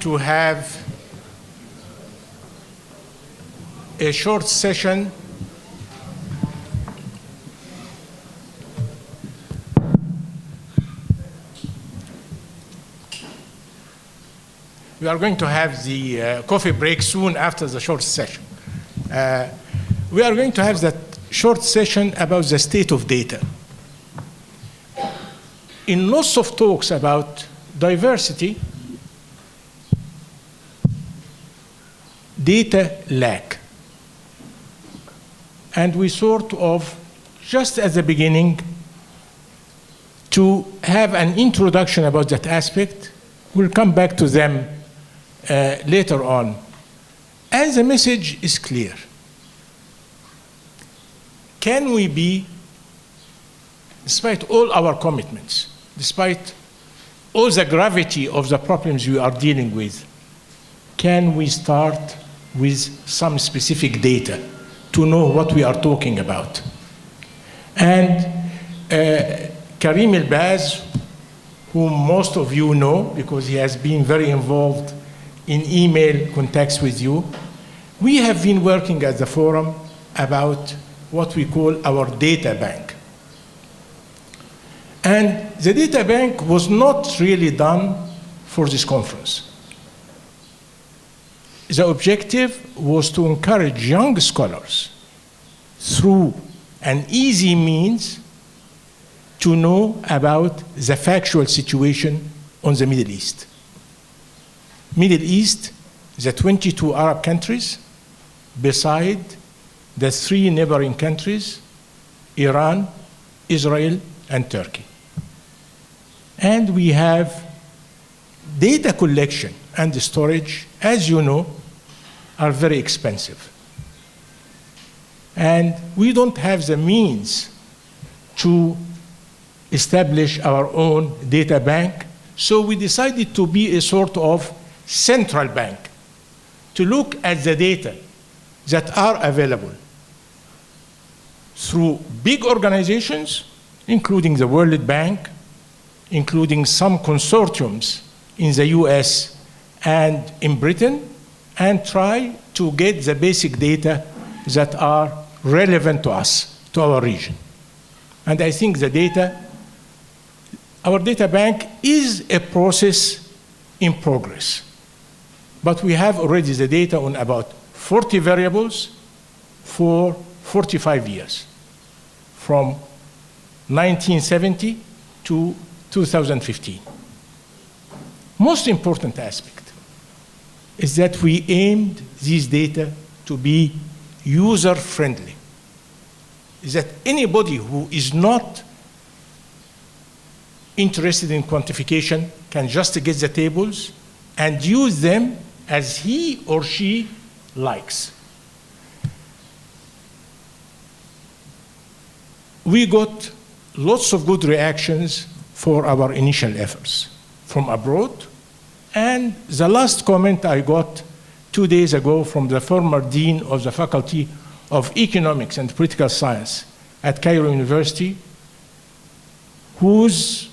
to have a short session we are going to have the coffee break soon after the short session. We are going to have that short session about the state of data. In lots of talks about diversity, data lack. And we sort of, just at the beginning, to have an introduction about that aspect. We'll come back to them later on. And the message is clear. Can we be, despite all our commitments, despite all the gravity of the problems we are dealing with, can we start with some specific data to know what we are talking about? And Karim Elbaz, whom most of you know because he has been very involved in email contacts with you, we have been working at the forum about what we call our data bank. And the data bank was not really done for this conference. The objective was to encourage young scholars through an easy means to know about the factual situation on the Middle East. Middle East, the 22 Arab countries, beside the 3 neighboring countries, Iran, Israel, and Turkey. And we have data collection and storage, as you know, are very expensive. And we don't have the means to establish our own data bank, so we decided to be a sort of central bank to look at the data that are available through big organizations, including the World Bank, including some consortiums in the US and in Britain, and try to get the basic data that are relevant to us, to our region. And I think the data, our data bank is a process in progress. But we have already the data on about 40 variables for 45 years, from 1970 to 2015. Most important aspect is that we aimed these data to be user-friendly. Is that anybody who is not interested in quantification can just get the tables and use them as he or she likes. We got lots of good reactions for our initial efforts from abroad. And the last comment I got 2 days ago from the former dean of the Faculty of Economics and Political Science at Cairo University, whose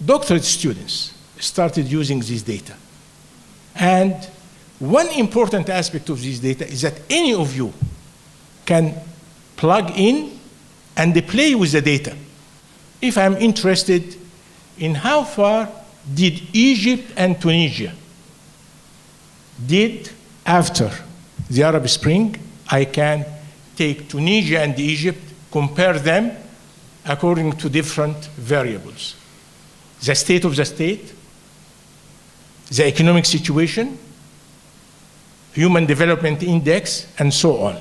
doctorate students started using this data. And one important aspect of this data is that any of you can plug in and play with the data. If I'm interested in how far did Egypt and Tunisia did after the Arab Spring, I can take Tunisia and Egypt, compare them according to different variables. The state of the state, the economic situation, human development index, and so on.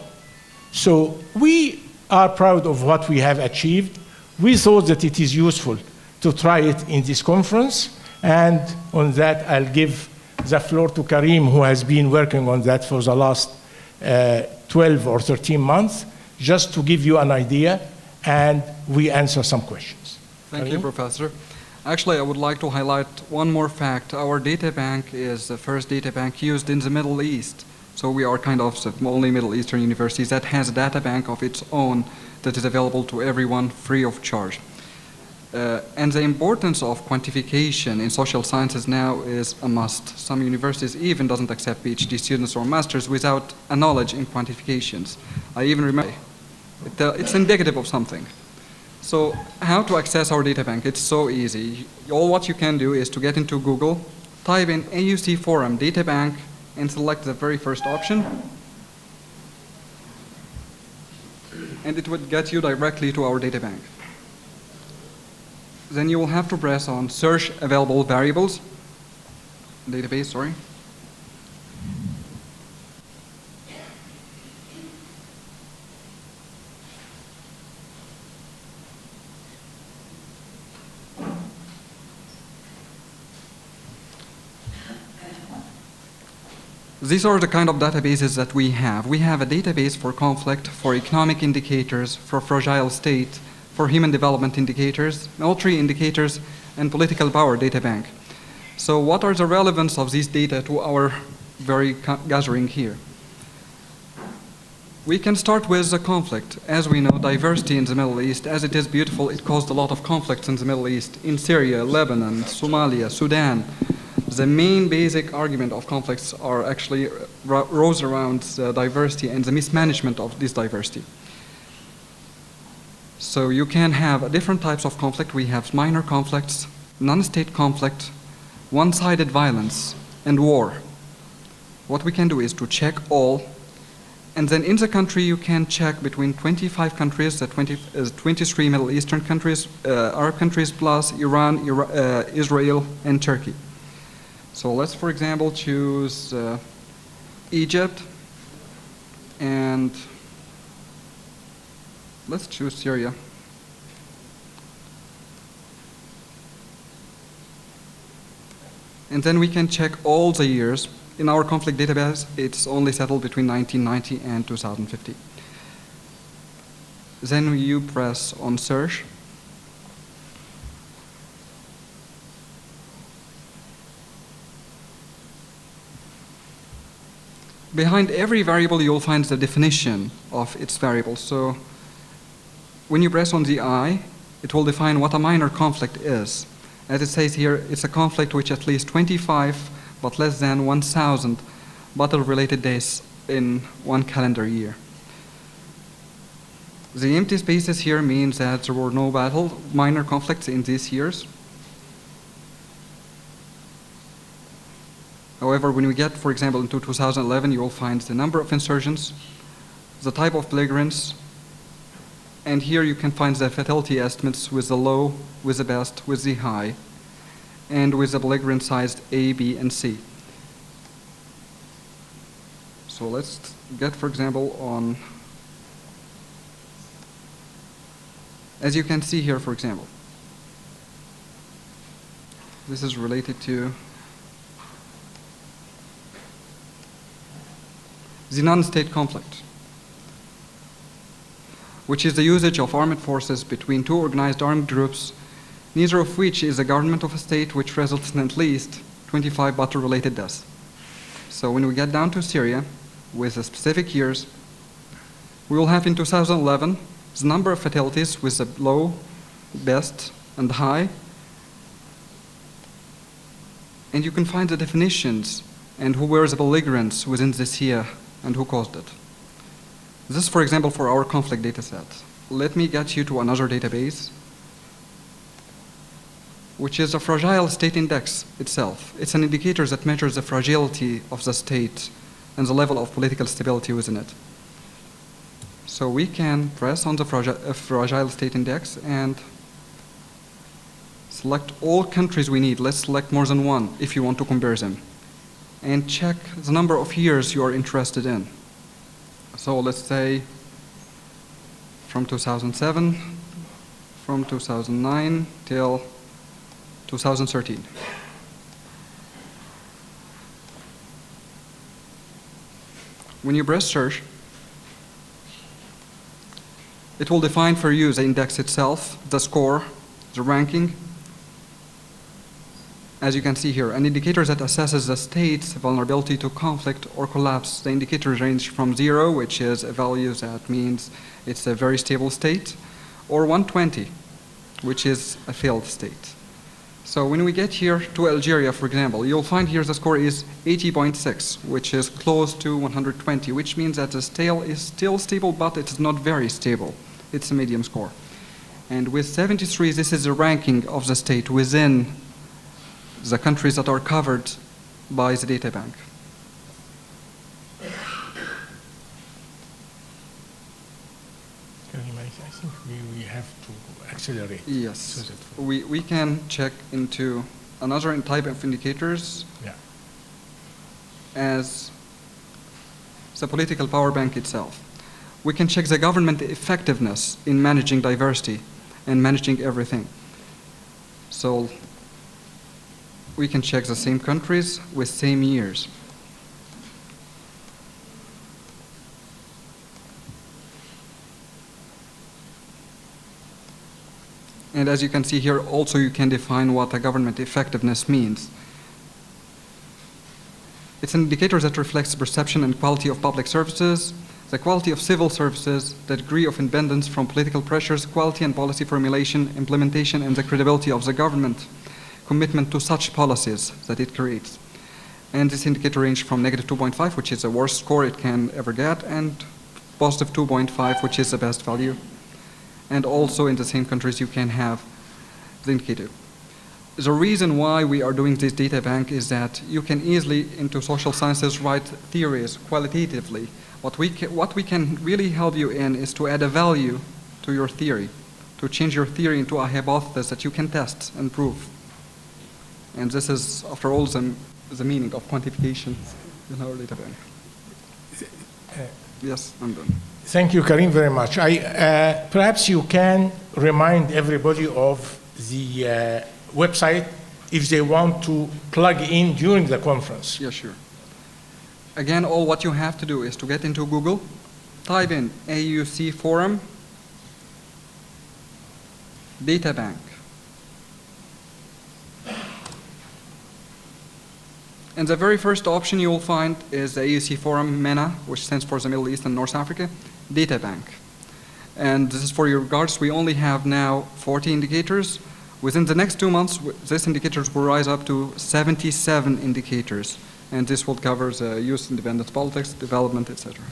So we are proud of what we have achieved. We thought that it is useful to try it in this conference. And on that, I'll give the floor to Karim, who has been working on that for the last 12 or 13 months, just to give you an idea, and we answer some questions. Thank you, Professor. Actually, I would like to highlight one more fact. Our data bank is the first data bank used in the Middle East. So we are kind of the only Middle Eastern university that has a data bank of its own that is available to everyone free of charge. And the importance of quantification in social sciences now is a must. Some universities even doesn't accept PhD students or masters without a knowledge in quantifications. I even remember it's indicative of something. So how to access our data bank? It's so easy. All what you can do is to get into Google, type in AUC Forum Data Bank, and select the very first option. And it would get you directly to our data bank. Then you will have to press on Search Available Variables, database, sorry. These are the kind of databases that we have. We have a database for conflict, for economic indicators, for fragile state, for human development indicators, military indicators, and political power data bank. So what are the relevance of these data to our very gathering here? We can start with the conflict. As we know, diversity in the Middle East, as it is beautiful, it caused a lot of conflicts in the Middle East, in Syria, Lebanon, Somalia, Sudan. The main basic argument of conflicts are actually rose around the diversity and the mismanagement of this diversity. So you can have different types of conflict. We have minor conflicts, non-state conflict, one-sided violence, and war. What we can do is to check all, and then in the country you can check between 25 countries, 23 Middle Eastern countries, Arab countries, plus Iran, Israel, and Turkey. So let's, for example, choose Egypt, and let's choose Syria. And then we can check all the years. In our conflict database, it's only settled between 1990 and 2050. Then you press on search. Behind every variable, you'll find the definition of its variable. So when you press on the I, it will define what a minor conflict is. As it says here, it's a conflict which at least 25 but less than 1,000 battle-related days in one calendar year. The empty spaces here means that there were no minor conflicts in these years. However, when we get, for example, into 2011, you will find the number of insurgents, the type of belligerents, and here you can find the fatality estimates with the low, with the best, with the high, and with the belligerent sized A, B, and C. So let's get, for example, on, as you can see here, for example, this is related to the non-state conflict, which is the usage of armed forces between two organized armed groups, neither of which is a government of a state, which results in at least 25 battle-related deaths. So when we get down to Syria, with the specific years, we will have in 2011 the number of fatalities with the low, best, and high, and you can find the definitions and who were the belligerents within this year and who caused it. This is, for example, for our conflict data set. Let me get you to another database, which is a fragile state index itself. It's an indicator that measures the fragility of the state and the level of political stability within it. So we can press on the fragile state index and select all countries we need. Let's select more than one if you want to compare them. And check the number of years you are interested in. So let's say from 2007, from 2009 till 2013. When you press search, it will define for you the index itself, the score, the ranking. As you can see here, an indicator that assesses the state's vulnerability to conflict or collapse. The indicators range from 0, which is a value that means it's a very stable state, or 120, which is a failed state. So when we get here to Algeria, for example, you'll find here the score is 80.6, which is close to 120, which means that the scale is still stable, but it is not very stable. It's a medium score. And with 73, this is the ranking of the state within the countries that are covered by the data bank. I think we have to accelerate. Yes, we can check into another type of indicators as the political power bank itself. We can check the government effectiveness in managing diversity and managing everything. So we can check the same countries with same years. And as you can see here, also you can define what a government effectiveness means. It's an indicator that reflects the perception and quality of public services, the quality of civil services, the degree of independence from political pressures, quality and policy formulation, implementation, and the credibility of the government commitment to such policies that it creates. And this indicator ranges from negative 2.5, which is the worst score it can ever get, and positive 2.5, which is the best value. And also in the same countries you can have the indicator. The reason why we are doing this data bank is that you can easily, into social sciences, write theories qualitatively. What we can really help you in is to add a value to your theory, to change your theory into a hypothesis that you can test and prove. And this is, after all, the meaning of quantification in our data bank. Yes, I'm done. Thank you, Karim, very much. Perhaps you can remind everybody of the website if they want to plug in during the conference. Yeah, sure. Again, all what you have to do is to get into Google, type in AUC Forum Data Bank. And the very first option you will find is the AUC Forum MENA, which stands for the Middle East and North Africa, Data Bank. And this is for your regards. We only have now 40 indicators. Within the next 2 months, these indicators will rise up to 77 indicators. And this will cover the youth independence politics, development, etc.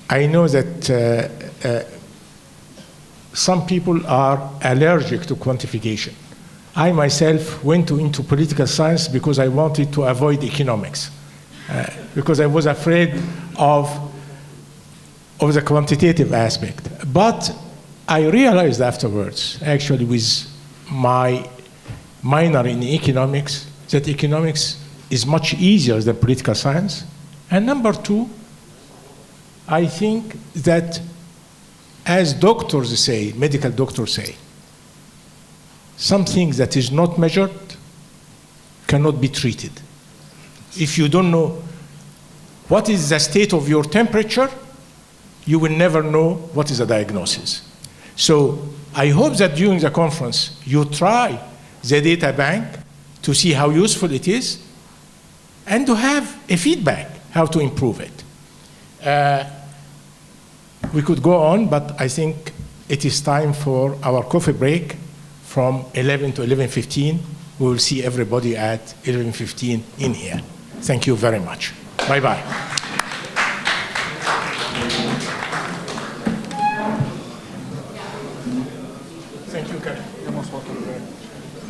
I know that some people are allergic to quantification. I myself went into political science because I wanted to avoid economics, because I was afraid of the quantitative aspect. But I realized afterwards, actually with my minor in economics, that economics is much easier than political science. And number two, I think that, as doctors say, medical doctors say, something that is not measured cannot be treated. If you don't know what is the state of your temperature, you will never know what is the diagnosis. So I hope that during the conference you try the data bank to see how useful it is and to have a feedback how to improve it. We could go on, but I think it is time for our coffee break. From 11 to 11:15, we will see everybody at 11:15 in here. Thank you very much. Bye-bye.